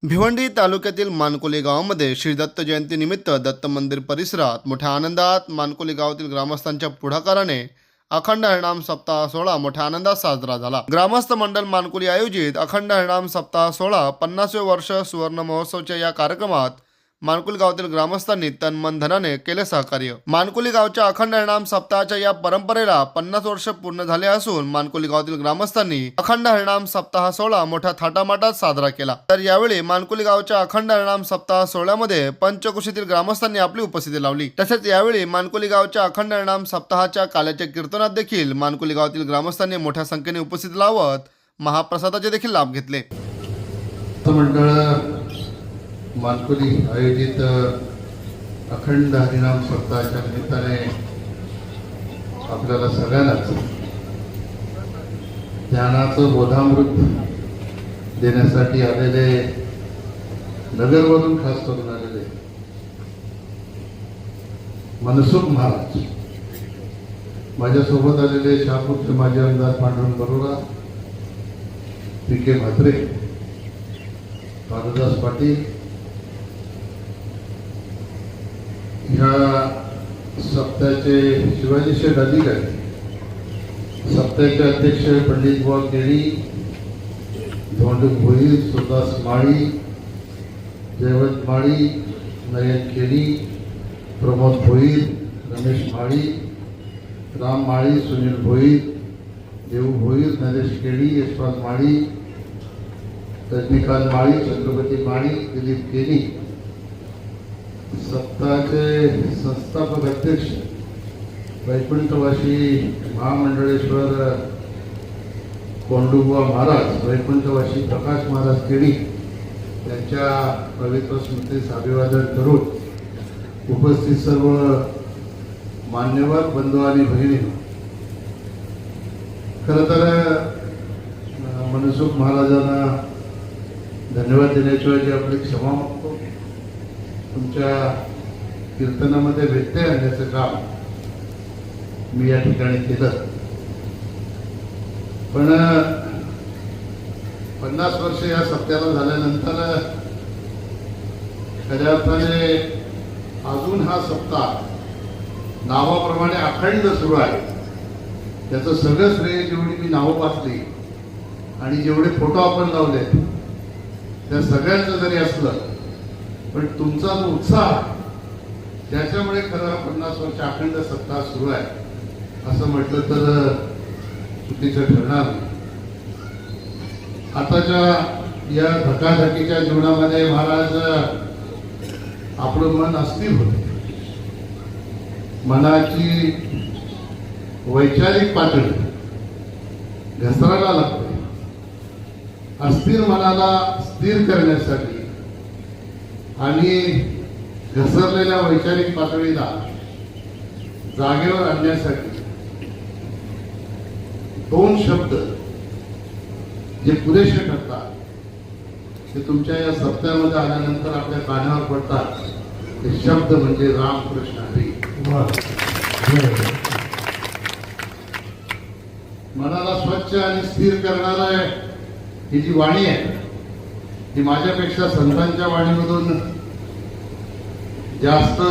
भिवंडी तालुक्यातील मानकोली गावामध्ये श्री दत्त जयंतीनिमित्त दत्त मंदिर परिसरात मोठ्या आनंदात मानकोली गावातील ग्रामस्थांच्या पुढाकाराने अखंड हरिनाम सप्ताह सोहळा मोठ्या आनंदात साजरा झाला। ग्रामस्थ मंडळ मानकोली आयोजित अखंड हरिनाम सप्ताह सोहळा 50वे वर्ष सुवर्ण महोत्सवच्या या कार्यक्रमात मानकोली गावातील ग्रामस्थांनी तन मन धनाने केले सहकार्य। मानकोली गावच्या अखंड हरिनाम सप्ताहाच्या या परंपरेला 50 वर्ष पूर्ण झाले असून मानकोली गावातील ग्रामस्थांनी अखंड हरिनाम सप्ताह सोहळा मोठ्या थाटामाटात साजरा केला। तर यावेळी मानकोली गावच्या अखंड हरिनाम सप्ताह सोहळ्यामध्ये पंचकोशीतील ग्रामस्थांनी आपली उपस्थिती लावली। तसेच यावेळी मानकोली गावच्या अखंड हरिनाम सप्ताहाच्या काल्याच्या कीर्तनात देखील मानकोली गावातील ग्रामस्थांनी मोठ्या संख्येने उपस्थिती लावत महाप्रसादाचे देखील लाभ घेतले। मानकोली आयोजित अखंड हरिनाम सप्ताहाच्या निमित्ताने आपल्याला सगळ्यांनाच ज्ञानाचं बोधामृत देण्यासाठी आलेले, नगरवरून खास करून आलेले मनसुख महाराज, माझ्यासोबत आलेले शहापूरचे माजी आमदार पांडुरंग बरोरा, पी.के. म्हात्रे, भानुदास पाटील, ह्या सप्ताहाचे शिवाजी शेठ अधिकारी, सप्ताहाचे अध्यक्ष पंडित बुवा केळी, धोंडू भोईर, सुदास माळी, जयवंत माळी, नयन केळी, प्रमोद भोईर, रमेश माळी, राम माळी, सुनील भोईर, देव भोईर, नरेश केळी, यशवंत माळी, रजनीकांत माळी, छत्रपती माळी, दिलीप केणी, सप्ताहाचे संस्थापक अध्यक्ष वैकुंठवासी महामंडळेश्वर कोंडुबुवा महाराज, वैकुंठवासी प्रकाश महाराज केळी यांच्या पवित्र स्मृतीस अभिवादन करून उपस्थित सर्व मान्यवर बंधू आणि भगिनी, खरं तर मनसुख महाराजांना धन्यवाद देण्याची वेळी आपली क्षमा मागतो। तुमच्या कीर्तनामध्ये व्यत्यय आणण्याचं काम मी या ठिकाणी केलं, पण 50 वर्ष या सप्त्याला झाल्यानंतर खऱ्या अर्थाने अजून हा सप्ताह नावाप्रमाणे अखंड सुरू आहे। त्याचं सगळं श्रेय जेवढी मी नावं वाचली आणि जेवढे फोटो आपण लावले त्या सगळ्यांचं जरी असलं, पण तुमचा जो उत्साह त्याच्यामुळे खरं 50 वर्ष अखंड सप्ताह सुरू आहे असं म्हटलं तर चुकीचं ठरणार नाही। आताच्या या धकाधकीच्या जीवनामध्ये महाराज आपलं मन अस्थिर होते, मनाची वैचारिक पातळी घसरायला लागते। अस्थिर मनाला स्थिर करण्यासाठी आणि घसरलेल्या वैचारिक पातळीला जागेवर आणण्यासाठी 2 शब्द जे पुरेसे ठरतात ते तुमच्या या सप्त्यामध्ये आल्यानंतर आपल्या कानावर पडतात। ते शब्द म्हणजे रामकृष्ण हरी। मनाला स्वच्छ आणि स्थिर करणारा ही जी वाणी आहे ती माझ्यापेक्षा संतांच्या वाणीमधून जास्त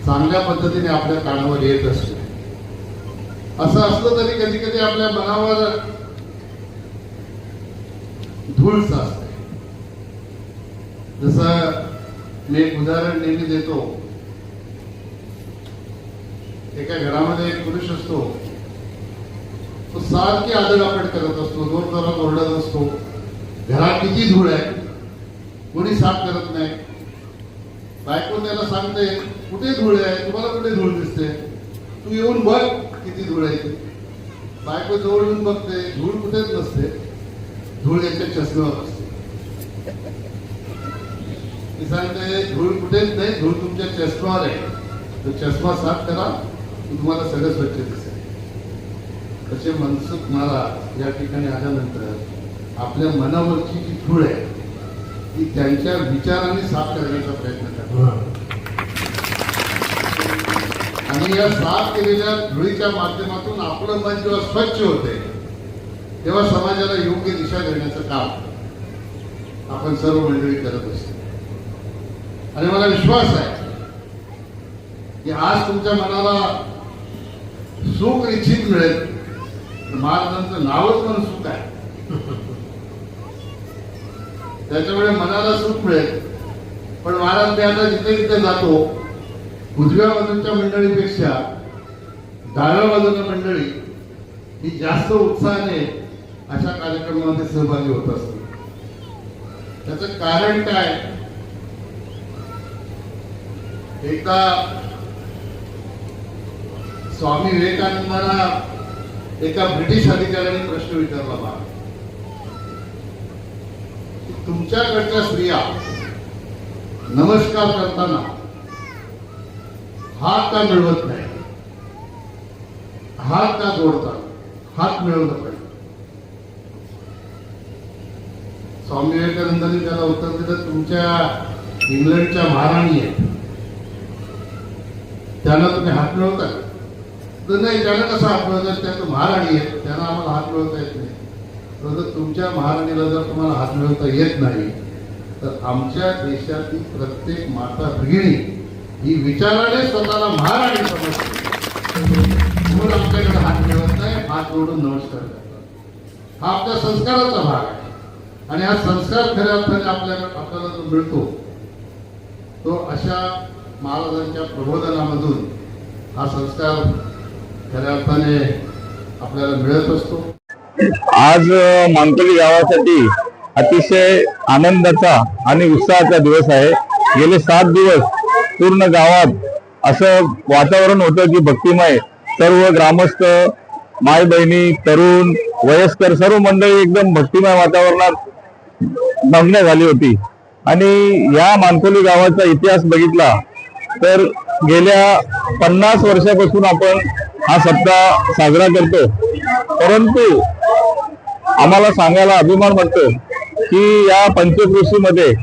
चांगल्या पद्धतीने आपल्या कानावर येत असते। असं असलं तरी कधी कधी आपल्या मनावर धूळ साचते। जसं मी एक उदाहरण नेहमी देतो, एका घरामध्ये एक पुरुष असतो, तो सारखी आदळआपट करत असतो, जोर जोरात ओरडत असतो, घरात किती धूळ आहे कोणी साफ करत नाही। बायको त्याला सांगते कुठे धूळ आहे, तुम्हाला कुठे धूळ दिसते, तू येऊन बघ किती धूळ आहे। बायको जवळ येऊन बघते, धूळ कुठेच नसते, धूळ याच्या चष्म्यावर असते। ती सांगते धूळ कुठेच नाही, धूळ तुमच्या चष्म्यावर आहे, तो चष्मा साफ करा तुम्हाला सगळं स्वच्छ दिसेल। तसे मनसुख महाराज या ठिकाणी आल्यानंतर आपल्या मनावरची जी धूळ आहे ती त्यांच्या विचारांनी साफ करण्याचा प्रयत्न करतात आणि या साफ केलेल्या धुळीच्या माध्यमातून आपलं मन जेव्हा स्वच्छ होते तेव्हा समाजाला योग्य दिशा देण्याचं काम आपण सर्व मंडळी करत असतो. आणि मला विश्वास आहे की आज तुमच्या मनाला सुख निश्चित मिळेल. महाराजांचं नावच पण सुख आहे, त्याच्यामुळे मनाला सुख मिळेल. पण महाराज, मी आता जिथे जिथे जातो, उजव्या बाजूच्या मंडळीपेक्षा डाव्या बाजूला मंडळी ही जास्त उत्साहाने अशा कार्यक्रमामध्ये सहभागी होत असते. त्याचं कारण काय? एकदा स्वामी विवेकानंदांना एका ब्रिटिश अधिकाऱ्याने प्रश्न विचारला बा, तुमच्याकडच्या स्त्रिया नमस्कार करताना हात का मिळवत नाही, हात का जोडतात, हात मिळवलं पाहिजे. स्वामी विवेकानंदांनी त्याला उत्तर दिलं, तुमच्या इंग्लंडच्या महाराणी आहेत, त्यांना तुम्ही हात मिळवता का? तर नाही, त्यांना कसं हात मिळवतात, त्या तर महाराणी आहेत, त्यांना आम्हाला हात मिळवता येत नाही. तर तुमच्या महाराणीला जर तुम्हाला हात मिळवता येत नाही, तर आमच्या देशातील प्रत्येक माता भगिनी ही विचाराने स्वतःला महाराणी समजते, म्हणून आमच्याकडे हात मिळवत नाही, हात जोडून नमस्कार करतात. हा आपल्या संस्काराचा भाग आहे. आणि हा संस्कार खऱ्या अर्थाने आपल्याला जो मिळतो तो अशा महाराजांच्या प्रबोधनामधून हा संस्कार खऱ्या अर्थाने आपल्याला मिळत असतो. आज मानकोली गावासाठी अतिशय आनंदाचा आणि उत्साहाचा दिवस आहे. गेले 7 दिवस पूर्ण गावात असं वातावरण होतं की भक्तिमय, सर्व ग्रामस्थ, माय बहिणी, तरुण, वयस्कर सर्व मंडळी एकदम भक्तिमय वातावरणात मग्न झाली होती. आणि या मानकोली गावाचा इतिहास बघितला तर गेल्या 50 वर्षापासून आपण हा सप्ताह साजरा करतो. परंतु आम्हाला सांगायला अभिमान वाटतो की या पंचक्रोशीमध्ये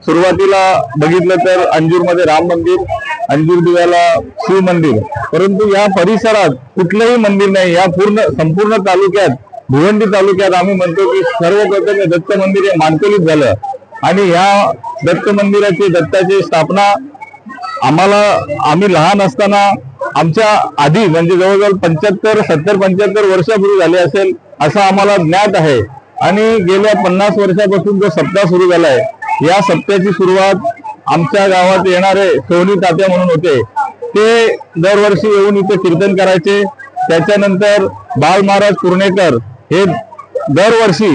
सुरुवातीला बघितलं तर अंजूरमध्ये राम मंदिर, अंजूर दिव्याला शिव मंदिर, परंतु या परिसरात कुठलंही मंदिर नाही. या संपूर्ण तालुक्यात, भिवंडी तालुक्यात आम्ही म्हणतो की सर्वप्रथम दत्त मंदिर हे मानकोलीत झालं. आणि या दत्त मंदिराची, दत्ताची स्थापना आम्ही लहान असताना आमच्या आधी म्हणजे जवळजवळ 75 वर्षापूर्वी झाले असेल असं आम्हाला ज्ञात आहे. आणि गेल्या 50 वर्षापासून जो सप्ताह सुरू झालाय, या सप्त्याची सुरुवात आमच्या गावात येणारे सोनी तात्या म्हणून होते, ते दरवर्षी येऊन इथे कीर्तन करायचे. त्याच्यानंतर बाल महाराज पुर्णेकर हे दरवर्षी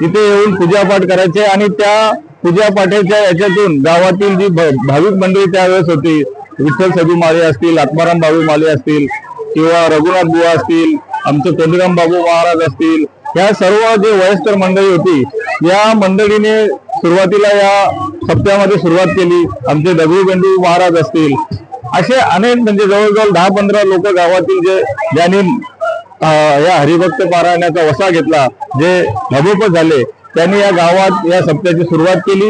इथे येऊन पूजापाठ करायचे. आणि त्या पूजापाठाच्या याच्यातून गावातील जी भाविक मंडळी त्यावेळेस होती, विठ्ठल सजू माळे असतील, आत्माराम बाबू माळे असतील, किंवा रघुनाथ बुवा असतील, आमचे तोंडीराम बाबू महाराज असतील, या सर्व जे वयस्कर मंडळी होती, या मंडळीने सुरुवातीला या सप्त्यामध्ये सुरुवात केली. आमचे दगडू बंडू महाराज असतील, असे अनेक म्हणजे जवळजवळ 10-15 लोक गावातील ज्यांनी या हरिभक्त पारायणाचा वसा घेतला, जे भगोपत झाले, त्यांनी या गावात या सप्त्याची सुरुवात केली.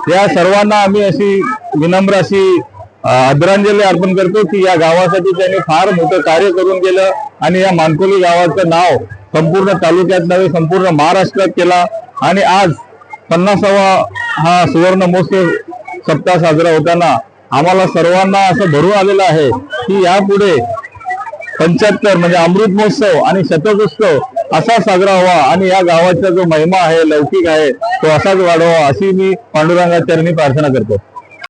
या सर्वांना आम्ही अशी विनम्र अशी आदरांजली अर्पण करतो की या गावासाठी त्यांनी फार मोठं कार्य करून गेलं आणि या मानकोली गावाचं नाव संपूर्ण तालुक्यात नव्हे संपूर्ण महाराष्ट्रात केला. आणि आज 50वा हा सुवर्ण महोत्सव सप्ताह साजरा होताना आम्हाला सर्वांना असं भरून आलेलं आहे की यापुढे 75 म्हणजे अमृत महोत्सव आणि शतकोत्सव असा साजरा व्हावा आणि या गावाचा जो महिमा आहे, लौकिक आहे, तो असाच वाढवा, अशी मी पांडुरंगाचरणी प्रार्थना करतो.